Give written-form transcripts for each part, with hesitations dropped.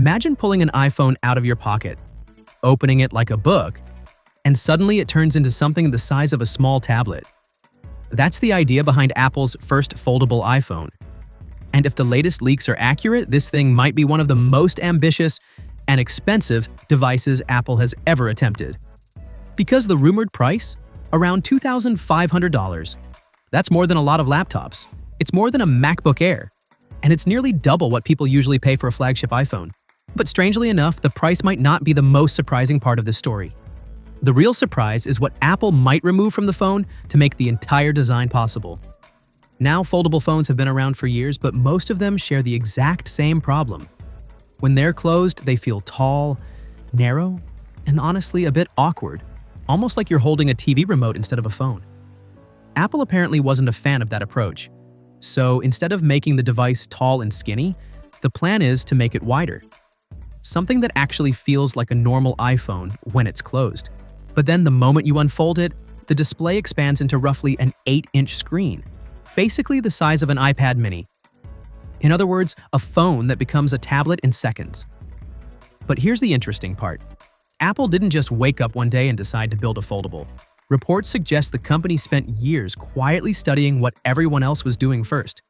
Imagine pulling an iPhone out of your pocket, opening it like a book, and suddenly it turns into something the size of a small tablet. That's the idea behind Apple's first foldable iPhone. And if the latest leaks are accurate, this thing might be one of the most ambitious and expensive devices Apple has ever attempted. Because the rumored price? Around $2,500. That's more than a lot of laptops. It's more than a MacBook Air. And it's nearly double what people usually pay for a flagship iPhone. But strangely enough, the price might not be the most surprising part of this story. The real surprise is what Apple might remove from the phone to make the entire design possible. Now, foldable phones have been around for years, but most of them share the exact same problem. When they're closed, they feel tall, narrow, and honestly a bit awkward, almost like you're holding a TV remote instead of a phone. Apple apparently wasn't a fan of that approach. So instead of making the device tall and skinny, the plan is to make it wider. Something that actually feels like a normal iPhone when it's closed. But then the moment you unfold it, the display expands into roughly an 8-inch screen, basically the size of an iPad mini. In other words, a phone that becomes a tablet in seconds. But here's the interesting part. Apple didn't just wake up one day and decide to build a foldable. Reports suggest the company spent years quietly studying what everyone else was doing first.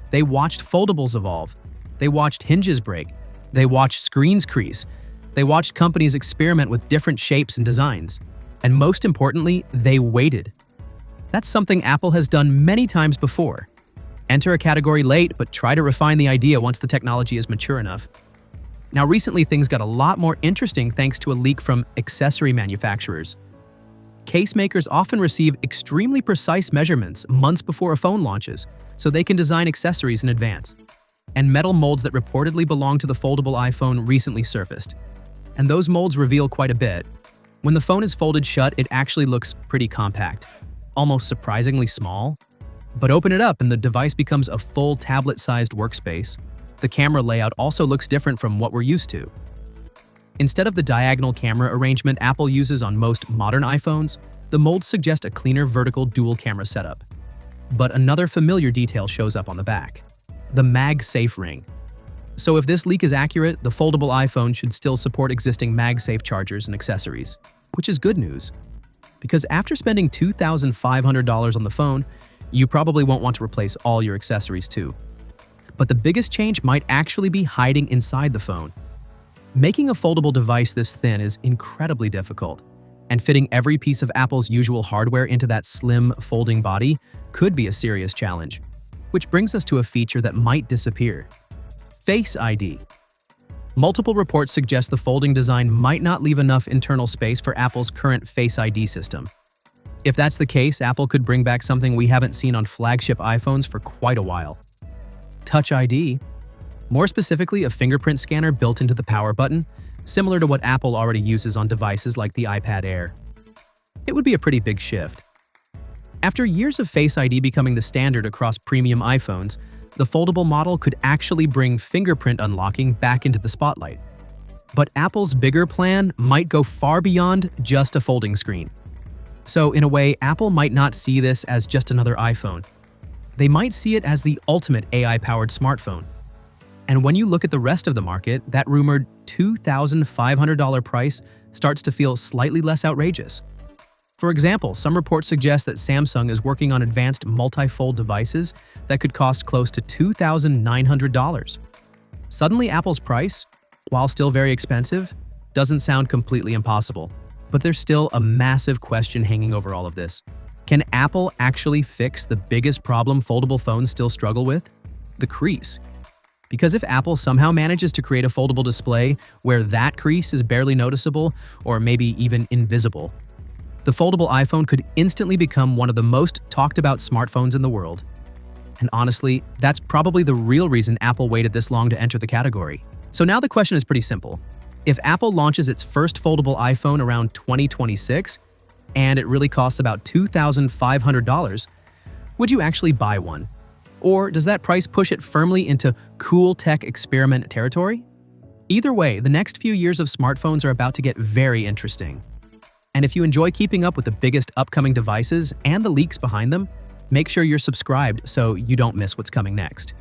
They watched foldables evolve. They watched hinges break. They watched screens crease. They watched companies experiment with different shapes and designs. And most importantly, they waited. That's something Apple has done many times before. Enter a category late, but try to refine the idea once the technology is mature enough. Now, recently things got a lot more interesting thanks to a leak from accessory manufacturers. Case makers often receive extremely precise measurements months before a phone launches, so they can design accessories in advance. And metal molds that reportedly belong to the foldable iPhone recently surfaced. And those molds reveal quite a bit. When the phone is folded shut, it actually looks pretty compact, almost surprisingly small. But open it up and the device becomes a full tablet-sized workspace. The camera layout also looks different from what we're used to. Instead of the diagonal camera arrangement Apple uses on most modern iPhones, the molds suggest a cleaner vertical dual-camera setup. But another familiar detail shows up on the back: the MagSafe ring. So if this leak is accurate, the foldable iPhone should still support existing MagSafe chargers and accessories, which is good news. Because after spending $2,500 on the phone, you probably won't want to replace all your accessories too. But the biggest change might actually be hiding inside the phone. Making a foldable device this thin is incredibly difficult, and fitting every piece of Apple's usual hardware into that slim, folding body could be a serious challenge. Which brings us to a feature that might disappear: Face ID. Multiple reports suggest the folding design might not leave enough internal space for Apple's current Face ID system. If that's the case, Apple could bring back something we haven't seen on flagship iPhones for quite a while: Touch ID. More specifically, a fingerprint scanner built into the power button, similar to what Apple already uses on devices like the iPad Air. It would be a pretty big shift. After years of Face ID becoming the standard across premium iPhones, the foldable model could actually bring fingerprint unlocking back into the spotlight. But Apple's bigger plan might go far beyond just a folding screen. So in a way, Apple might not see this as just another iPhone. They might see it as the ultimate AI-powered smartphone. And when you look at the rest of the market, that rumored $2,500 price starts to feel slightly less outrageous. For example, some reports suggest that Samsung is working on advanced multi-fold devices that could cost close to $2,900. Suddenly, Apple's price, while still very expensive, doesn't sound completely impossible. But there's still a massive question hanging over all of this. Can Apple actually fix the biggest problem foldable phones still struggle with? The crease. Because if Apple somehow manages to create a foldable display where that crease is barely noticeable or maybe even invisible, the foldable iPhone could instantly become one of the most talked about smartphones in the world. And honestly, that's probably the real reason Apple waited this long to enter the category. So now the question is pretty simple. If Apple launches its first foldable iPhone around 2026, and it really costs about $2,500, would you actually buy one? Or does that price push it firmly into cool tech experiment territory? Either way, the next few years of smartphones are about to get very interesting. And if you enjoy keeping up with the biggest upcoming devices and the leaks behind them, make sure you're subscribed so you don't miss what's coming next.